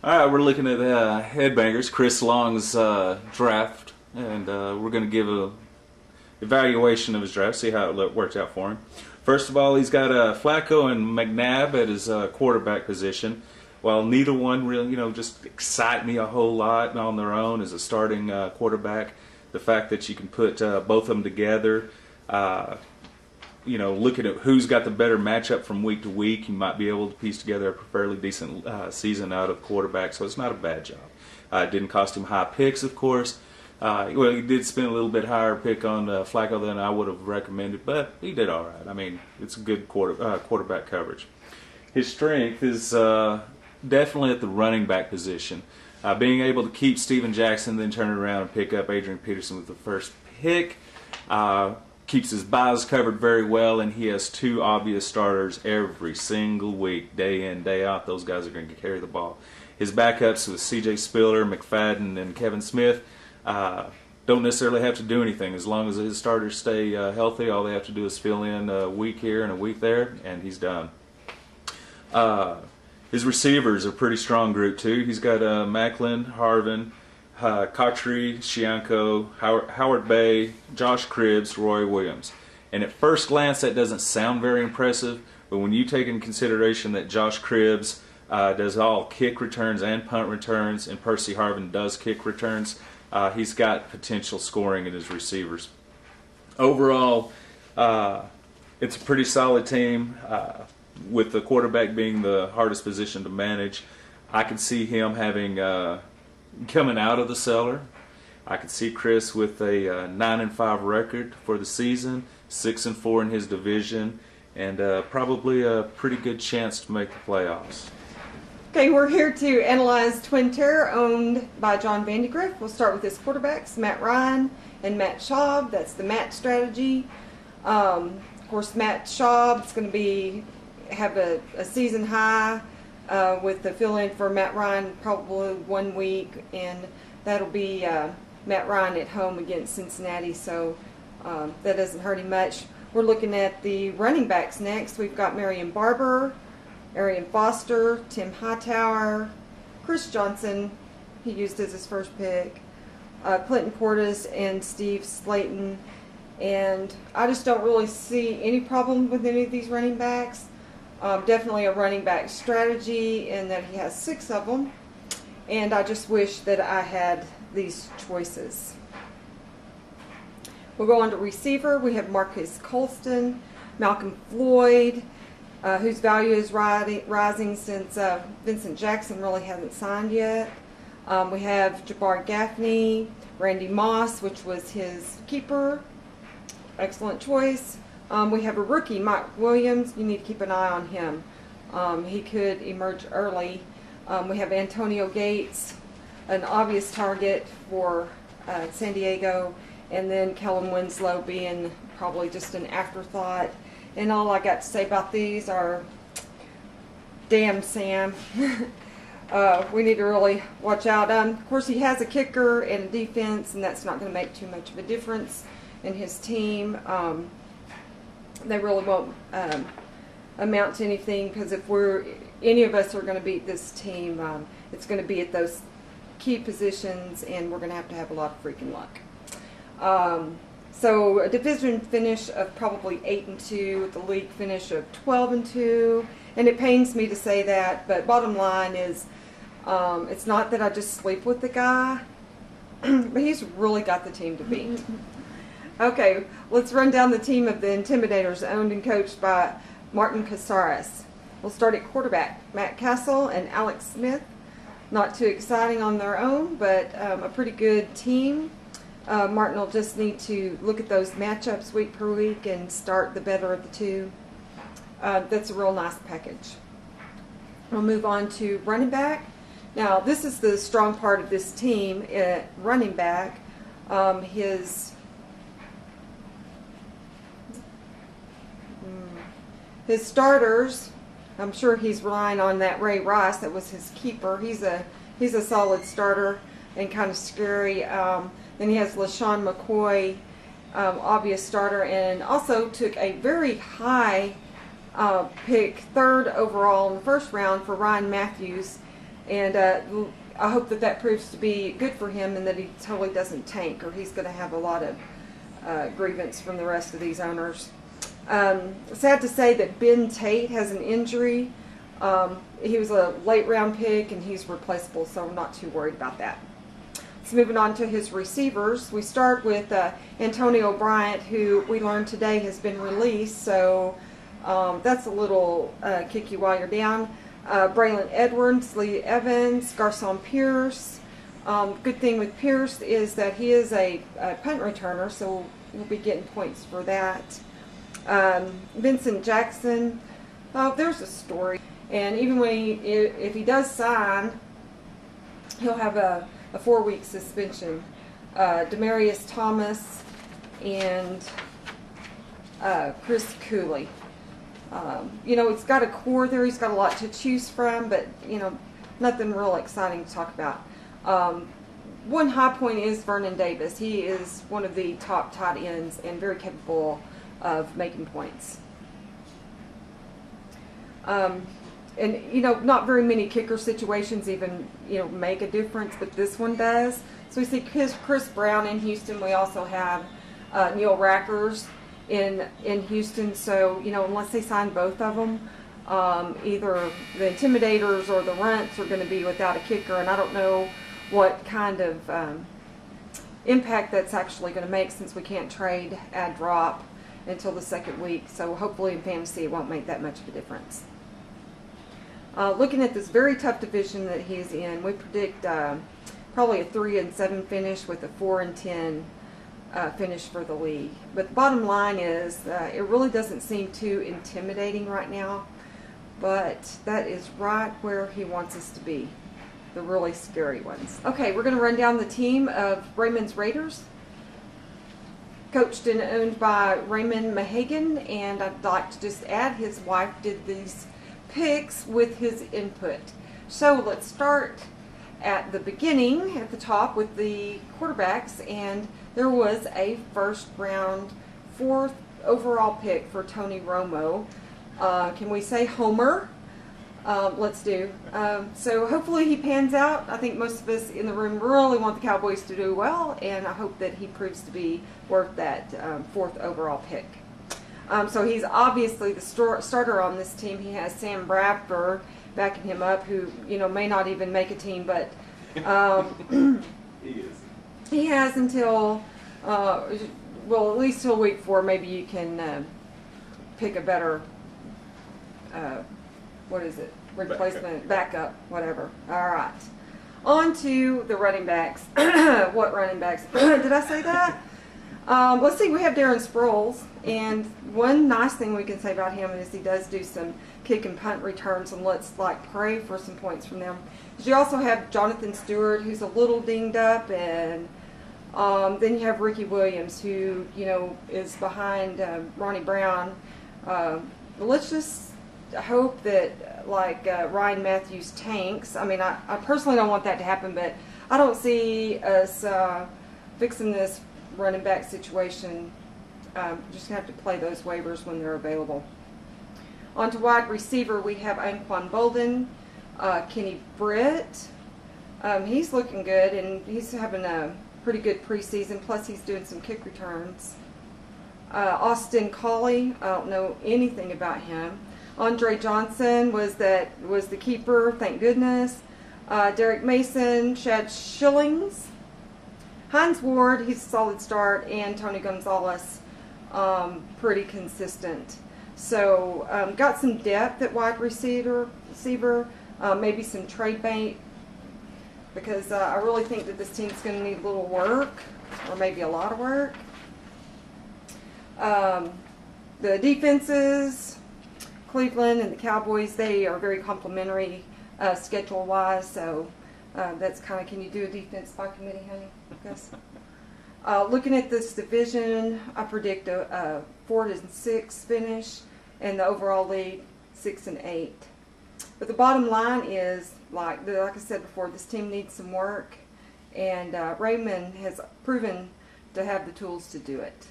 All right, we're looking at Headbangers, Chris Long's draft, and we're going to give a evaluation of his draft, see how it worked out for him. First of all, he's got Flacco and McNabb at his quarterback position. While neither one really, just excite me a whole lot on their own as a starting quarterback, the fact that you can put both of them together, looking at who's got the better matchup from week to week, you might be able to piece together a fairly decent season out of quarterback, so it's not a bad job. It didn't cost him high picks, of course. He did spend a little bit higher pick on Flacco than I would have recommended, but he did all right. I mean, it's a good quarterback coverage. His strength is definitely at the running back position. Being able to keep Steven Jackson, then turn it around and pick up Adrian Peterson with the first pick. Keeps his buys covered very well, and he has two obvious starters every single week, day in, day out. Those guys are going to carry the ball. His backups with C.J. Spiller, McFadden, and Kevin Smith don't necessarily have to do anything. As long as his starters stay healthy, all they have to do is fill in a week here and a week there, and he's done. His receivers are a pretty strong group, too. He's got Macklin, Harvin, Kotri, Shianko, Howard Bay, Josh Cribbs, Roy Williams. And at first glance, that doesn't sound very impressive, but when you take into consideration that Josh Cribbs does all kick returns and punt returns, and Percy Harvin does kick returns, he's got potential scoring in his receivers. Overall, it's a pretty solid team, with the quarterback being the hardest position to manage. I could see him having coming out of the cellar. I could see Chris with a 9-5 record for the season, 6-4 in his division, and probably a pretty good chance to make the playoffs. Okay, we're here to analyze Twin Terror, owned by John Vandegrift. We'll start with his quarterbacks, Matt Ryan and Matt Schaub. That's the Matt strategy. Of course, Matt Schaub is going to have a season high with the fill-in for Matt Ryan probably 1 week, and that'll be Matt Ryan at home against Cincinnati, so that doesn't hurt him much. We're looking at the running backs next. We've got Marion Barber, Arian Foster, Tim Hightower, Chris Johnson, he used as his first pick, Clinton Portis, and Steve Slayton. And I just don't really see any problem with any of these running backs. Definitely a running back strategy in that he has 6 of them. And I just wish that I had these choices. We'll go on to receiver. We have Marcus Colston, Malcolm Floyd, whose value is rising since Vincent Jackson really hasn't signed yet. We have Jabbar Gaffney, Randy Moss, which was his keeper. Excellent choice. We have a rookie, Mike Williams. You need to keep an eye on him. He could emerge early. We have Antonio Gates, an obvious target for San Diego, and then Kellen Winslow being probably just an afterthought. And all I got to say about these are, damn Sam. We need to really watch out. Of course, he has a kicker and a defense, and that's not going to make too much of a difference in his team. They really won't amount to anything, because if any of us are going to beat this team, it's going to be at those key positions, and we're going to have a lot of freaking luck. So a division finish of probably 8-2, with the league finish of 12-2, and it pains me to say that, but bottom line is, it's not that I just sleep with the guy, but he's really got the team to beat. Okay, let's run down the team of the Intimidators, owned and coached by Martin Casares. We'll start at quarterback, Matt Castle and Alex Smith. Not too exciting on their own, but a pretty good team. Martin will just need to look at those matchups week per week and start the better of the two. That's a real nice package. We'll move on to running back. Now, this is the strong part of this team at running back. His starters, I'm sure he's relying on that Ray Rice that was his keeper. He's a solid starter and kind of scary. Then he has LaShawn McCoy, obvious starter, and also took a very high pick, 3rd overall in the first round for Ryan Matthews. And I hope that that proves to be good for him and that he totally doesn't tank, or he's going to have a lot of grievance from the rest of these owners. Sad to say that Ben Tate has an injury. He was a late round pick and he's replaceable, so I'm not too worried about that. So moving on to his receivers, we start with Antonio Bryant, who we learned today has been released, so that's a little kick you while you're down. Braylon Edwards, Lee Evans, Garcon Pierce. Good thing with Pierce is that he is a punt returner, so we'll be getting points for that. Vincent Jackson, there's a story, and even when if he does sign, he'll have a 4-week suspension. Demarius Thomas and Chris Cooley. He's got a core there. He's got a lot to choose from, but, nothing real exciting to talk about. One high point is Vernon Davis. He is one of the top tight ends and very capable of making points. Not very many kicker situations even, make a difference, but this one does. So we see Chris Brown in Houston. We also have Neil Rackers in Houston. So, unless they sign both of them, either the Intimidators or the Runts are going to be without a kicker, and I don't know what kind of impact that's actually going to make, since we can't trade add drop until the second week. So hopefully in fantasy it won't make that much of a difference. Looking at this very tough division that he's in, we predict probably a 3-7 finish with a 4-10 finish for the league. But the bottom line is it really doesn't seem too intimidating right now, but that is right where he wants us to be, the really scary ones. Okay, we're going to run down the team of Raymond's Raiders, coached and owned by Raymond Mahagan, and I'd like to just add his wife did these picks with his input. So let's start at the beginning, at the top, with the quarterbacks, and there was a first round 4th overall pick for Tony Romo. Can we say Homer? Let's do. So hopefully he pans out. I think most of us in the room really want the Cowboys to do well, and I hope that he proves to be worth that 4th overall pick. So he's obviously the starter on this team. He has Sam Bradford backing him up, who may not even make a team, but he has until at least till week 4. Maybe you can pick a better replacement, backup, whatever. All right, on to the running backs. What running backs? Did I say that? Let's see, we have Darren Sproles, and one nice thing we can say about him is he does do some kick and punt returns, and let's pray for some points from them. You also have Jonathan Stewart, who's a little dinged up, and then you have Ricky Williams, who is behind Ronnie Brown. Let's just hope that Ryan Matthews tanks. I mean, I personally don't want that to happen, but I don't see us fixing this running back situation. Just have to play those waivers when they're available. On to wide receiver, we have Anquan Bolden, Kenny Britt. He's looking good, and he's having a pretty good preseason, plus he's doing some kick returns. Austin Collie, I don't know anything about him. Andre Johnson was the keeper, thank goodness. Derek Mason, Chad Schillings, Hines Ward, he's a solid start, and Tony Gonzalez, pretty consistent. So got some depth at wide receiver, maybe some trade bait, because I really think that this team's going to need a little work, or maybe a lot of work. The defenses, Cleveland and the Cowboys, they are very complimentary schedule-wise, so that's kind of, can you do a defense by committee, honey? Yes. Looking at this division, I predict a 4-6 finish, and the overall lead 6-8. But the bottom line is, like I said before, this team needs some work, and Raymond has proven to have the tools to do it.